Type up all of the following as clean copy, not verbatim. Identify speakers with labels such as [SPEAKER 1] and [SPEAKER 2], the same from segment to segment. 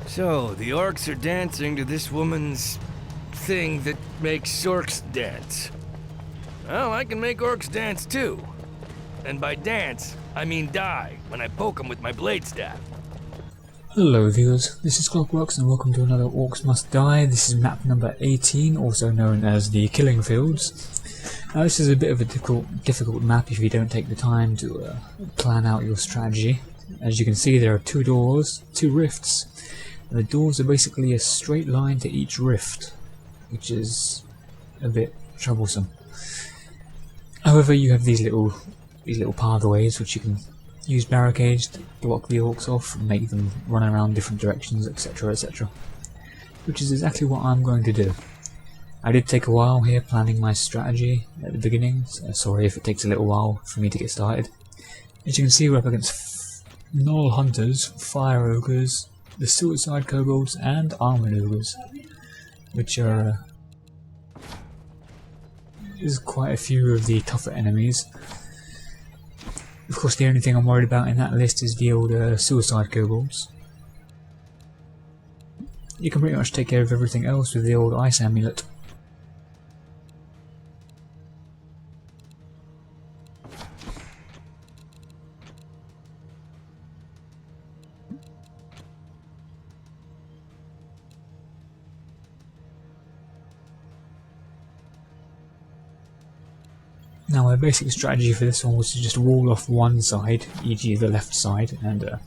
[SPEAKER 1] So, the orcs are dancing to this woman's thing that makes orcs dance. Well, I can make orcs dance too. And by dance, I mean die when I poke them with my blade staff.
[SPEAKER 2] Hello viewers, this is Clockworks and welcome to another Orcs Must Die. This is map number 18, also known as the Killing Fields. Now this is a bit of a difficult map if you don't take the time to plan out your strategy. As you can see, there are two doors, two rifts, and the doors are basically a straight line to each rift, which is a bit troublesome. However, you have these little pathways which you can use barricades to block the orcs off and make them run around different directions, etc, etc. Which is exactly what I'm going to do. I did take a while here planning my strategy at the beginning, so sorry if it takes a little while for me to get started. As you can see, we're up against Gnoll Hunters, Fire Ogres, the Suicide Kobolds and Armored Ogres, which are there's quite a few of the tougher enemies. Of course, the only thing I'm worried about in that list is the old Suicide Kobolds. You can pretty much take care of everything else with the old Ice Amulet. Now my basic strategy for this one was to just wall off one side, e.g. the left side, and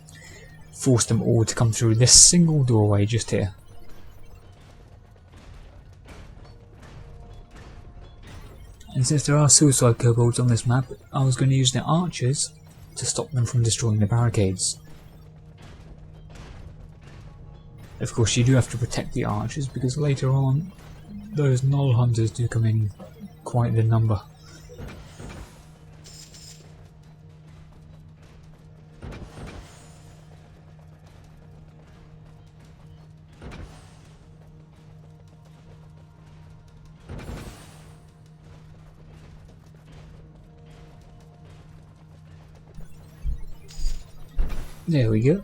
[SPEAKER 2] force them all to come through this single doorway just here. And since there are Suicide Kobolds on this map, I was going to use the archers to stop them from destroying the barricades. Of course, you do have to protect the archers because later on those Gnoll Hunters do come in quite the number. There we go.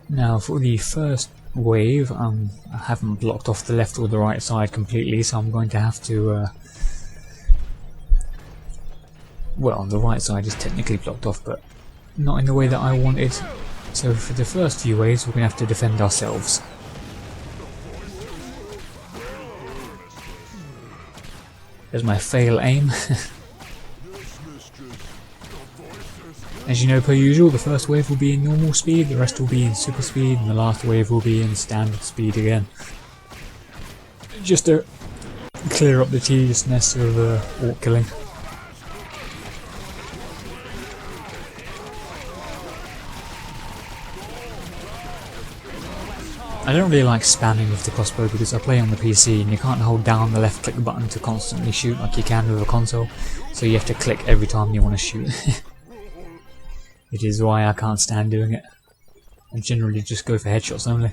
[SPEAKER 2] Now for the first wave, I haven't blocked off the left or the right side completely, so I'm going to have to well, the right side is technically blocked off, but not in the way that I wanted. So for the first few waves we're going to have to defend ourselves. There's my fail aim. As you know, per usual, the first wave will be in normal speed, the rest will be in super speed, and the last wave will be in standard speed again. Just to clear up the tediousness of orc killing. I don't really like spamming with the crossbow because I play on the PC and you can't hold down the left click button to constantly shoot like you can with a console, so you have to click every time you want to shoot. Which is why I can't stand doing it. I generally just go for headshots only.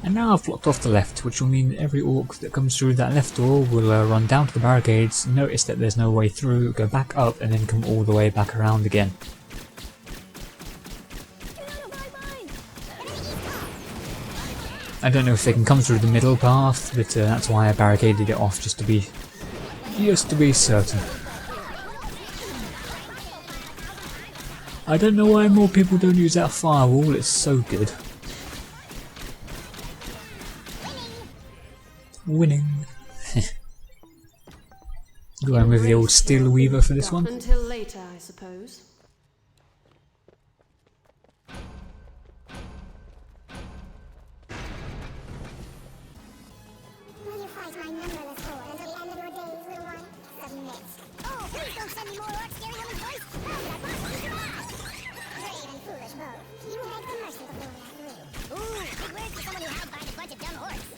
[SPEAKER 2] And now I've blocked off the left, which will mean every orc that comes through that left door will run down to the barricades, notice that there's no way through, go back up, and then come all the way back around again. I don't know if they can come through the middle path, but that's why I barricaded it off, just to be certain. I don't know why more people don't use that firewall, it's so good. Winning. Going with the old Steel Weaver for this one.
[SPEAKER 3] Until later, I suppose.
[SPEAKER 4] Will you fight my numberless horde until the end of your days, little one? Submit. Oh, please don't send me more orcs scaring woman's voice! How could I possibly survive? Brave and foolish both. You make the merchant of the last through. Ooh, big words for someone who held by a bunch of dumb orcs.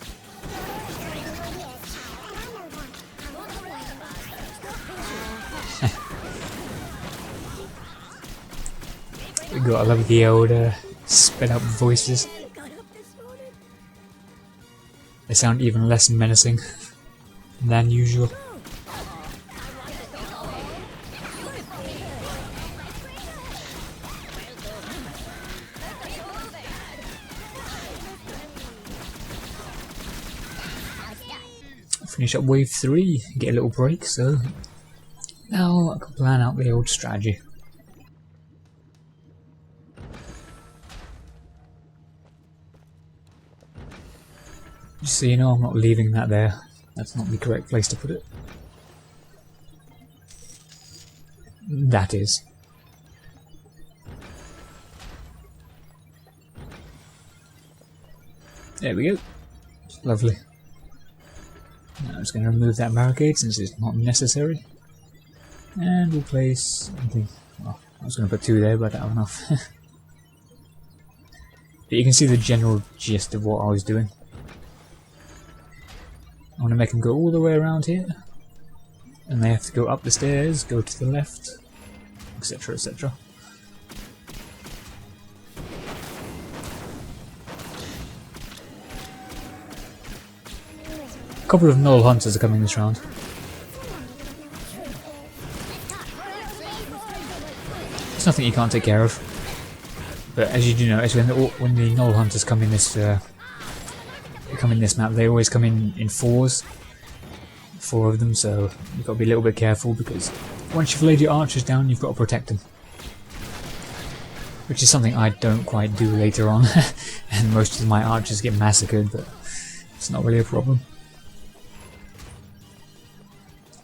[SPEAKER 2] We gotta love the old sped up voices. They sound even less menacing than usual. finish up wave 3, get a little break, so now I can plan out the old strategy. Just so you know, I'm not leaving that there. That's not the correct place to put it. That is. There we go. Lovely. Now I'm just going to remove that barricade since it's not necessary. And we'll place... well, I was going to put 2 there, but I don't have enough. But you can see the general gist of what I was doing. I want to make them go all the way around here, and they have to go up the stairs, go to the left, etc, etc. A couple of Null Hunters are coming this round. It's nothing you can't take care of, but as you do notice, when the Null Hunters come in this map, they always come in 4s. 4 of them, so you've got to be a little bit careful because once you've laid your archers down, you've got to protect them. Which is something I don't quite do later on, and most of my archers get massacred, but it's not really a problem.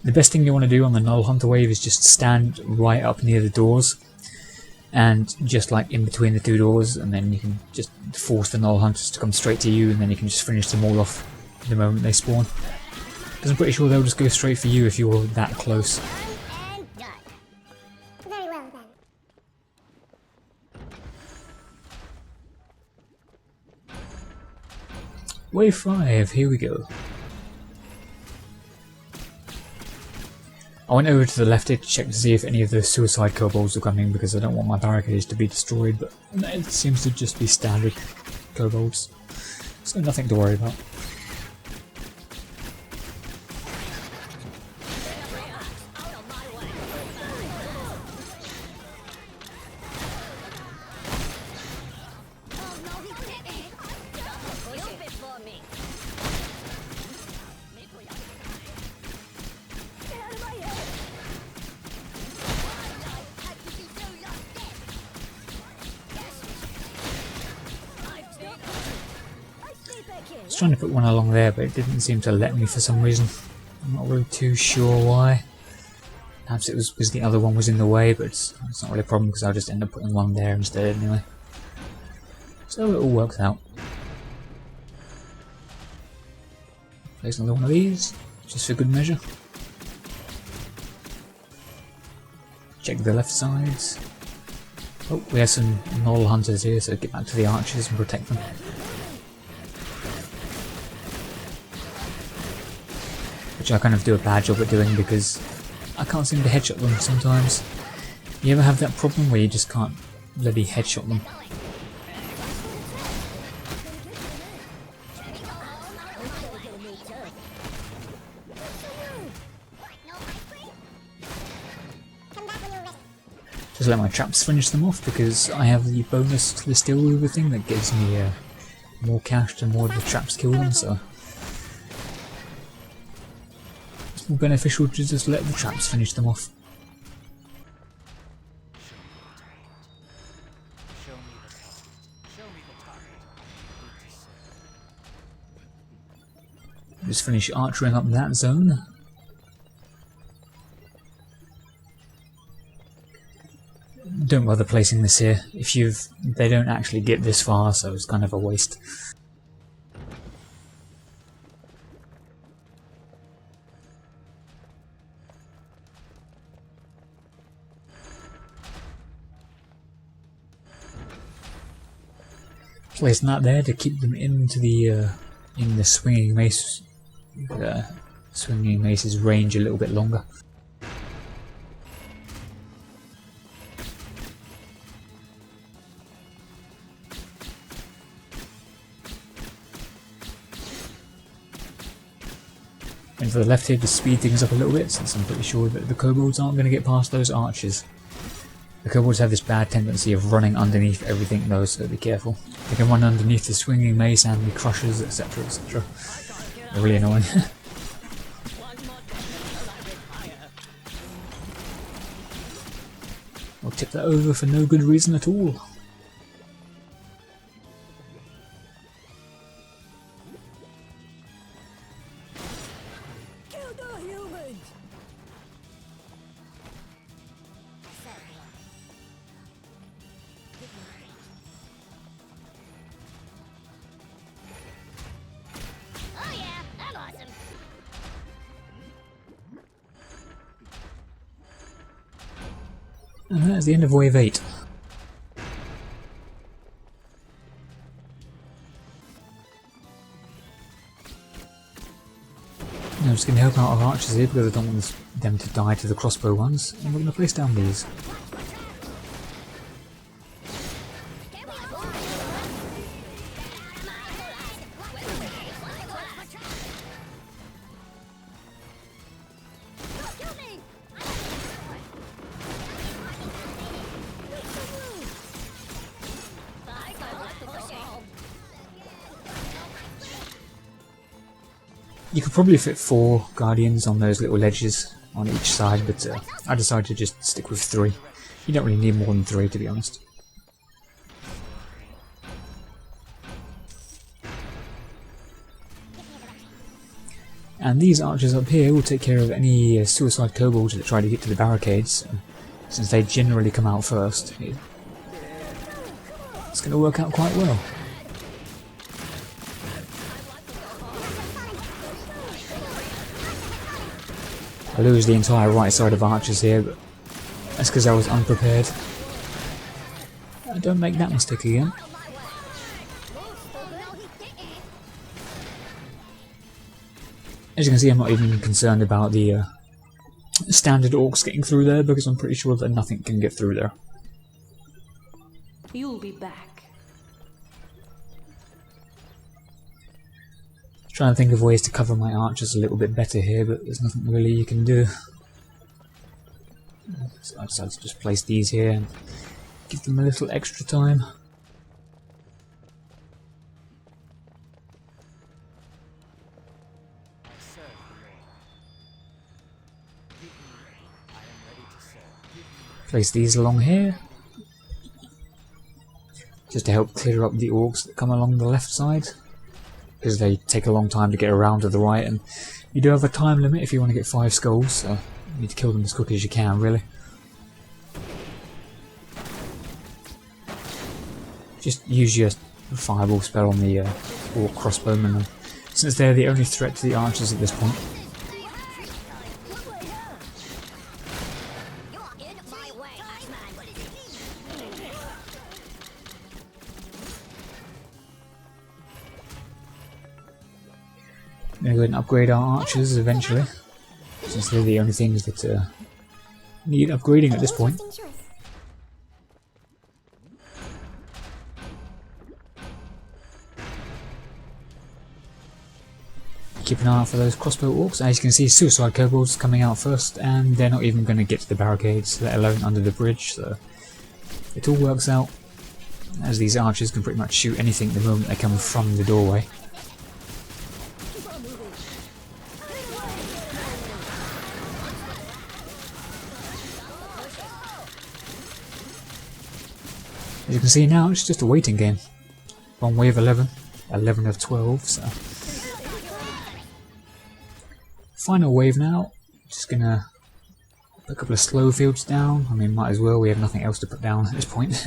[SPEAKER 2] The best thing you want to do on the Null Hunter wave is just stand right up near the doors, and just like in between the 2 doors, and then you can just force the Null Hunters to come straight to you, and then you can just finish them all off the moment they spawn. Because I'm pretty sure they'll just go straight for you if you're that close.
[SPEAKER 4] Very well then.
[SPEAKER 2] Wave 5, here we go. I went over to the left here to check to see if any of the suicide kobolds are coming because I don't want my barricades to be destroyed, but it seems to just be standard kobolds, so nothing to worry about. I was trying to put one along there, but it didn't seem to let me for some reason. I'm not really too sure why. Perhaps it was because the other one was in the way, but it's not really a problem because I'll just end up putting one there instead anyway. So it all works out. Place another one of these, just for good measure. Check the left sides. Oh, we have some Null Hunters here, so get back to the archers and protect them. Which I kind of do a bad job at doing because I can't seem to headshot them sometimes. You ever have that problem where you just can't bloody headshot them? Just let my traps finish them off because I have the bonus to the Steel Weaver thing that gives me more cash to more of the traps kill them, so it's more beneficial to just let the traps finish them off. Just finish archering up that zone. Don't bother placing this here. They don't actually get this far, so it's kind of a waste. Placing that there to keep them into the in the swinging mace's range a little bit longer. And to the left here to speed things up a little bit, since I'm pretty sure that the kobolds aren't going to get past those archers. The kobolds have this bad tendency of running underneath everything though, so be careful. They can run underneath the swinging mace and the crushers, etc, etc. They're really annoying. I'll tip that over for no good reason at all.
[SPEAKER 3] Kill the humans!
[SPEAKER 4] Oh yeah, I'm awesome.
[SPEAKER 2] And that is the end of wave 8. Now I'm just going to help out our archers here because I don't want them to die to the crossbow ones, and we're going to place down these. You could probably fit 4 guardians on those little ledges on each side, but I decided to just stick with 3. You don't really need more than 3, to be honest. And these archers up here will take care of any suicide kobolds that try to get to the barricades, since they generally come out first. It's going to work out quite well. I lose the entire right side of archers here, but that's because I was unprepared. Don't make that mistake again. As you can see, I'm not even concerned about the standard orcs getting through there, because I'm pretty sure that nothing can get through there.
[SPEAKER 3] You'll be back.
[SPEAKER 2] Trying to think of ways to cover my archers a little bit better here, but there's nothing really you can do. So I decided to just place these here and give them a little extra time. Place these along here, just to help clear up the orcs that come along the left side, because they take a long time to get around to the right, and you do have a time limit if you want to get 5 skulls, so you need to kill them as quick as you can, really. Just use your fireball spell on the orc crossbowmen, since they're the only threat to the archers at this point. I'm going to go ahead and upgrade our archers eventually, since they're the only things that need upgrading at this point. Keep an eye out for those crossbow orcs. As you can see, suicide kobolds coming out first, and they're not even going to get to the barricades, let alone under the bridge, so it all works out, as these archers can pretty much shoot anything the moment they come from the doorway. As you can see now, it's just a waiting game. On wave 11, 11 of 12, so... Final wave now, just gonna put a couple of slow fields down. I mean, might as well, we have nothing else to put down at this point.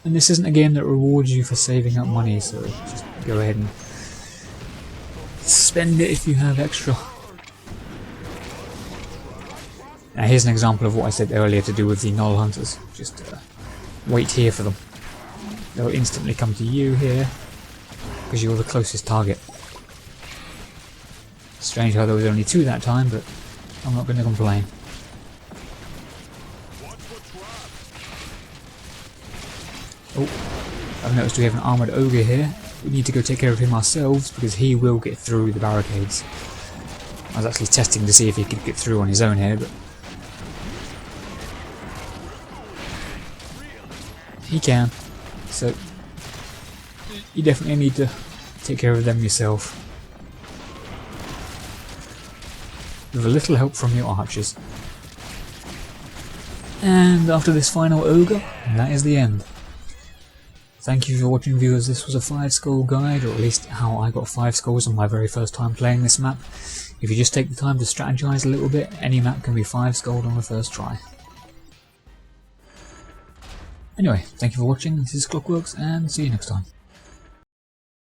[SPEAKER 2] And this isn't a game that rewards you for saving up money, so just go ahead and spend it if you have extra. Now here's an example of what I said earlier to do with the Null Hunters. Just wait here for them. They'll instantly come to you here, because you're the closest target. Strange how there was only 2 that time, but I'm not going to complain. Oh, I've noticed we have an armoured ogre here. We need to go take care of him ourselves, because he will get through the barricades. I was actually testing to see if he could get through on his own here, but he can, so you definitely need to take care of them yourself. with a little help from your archers. And after this final ogre, that is the end. Thank you for watching, viewers. This was a 5 skull guide, or at least how I got 5 skulls on my very first time playing this map. If you just take the time to strategize a little bit, any map can be 5 skulled on the first try. Anyway, thank you for watching. This is Clockworks, and see you next time.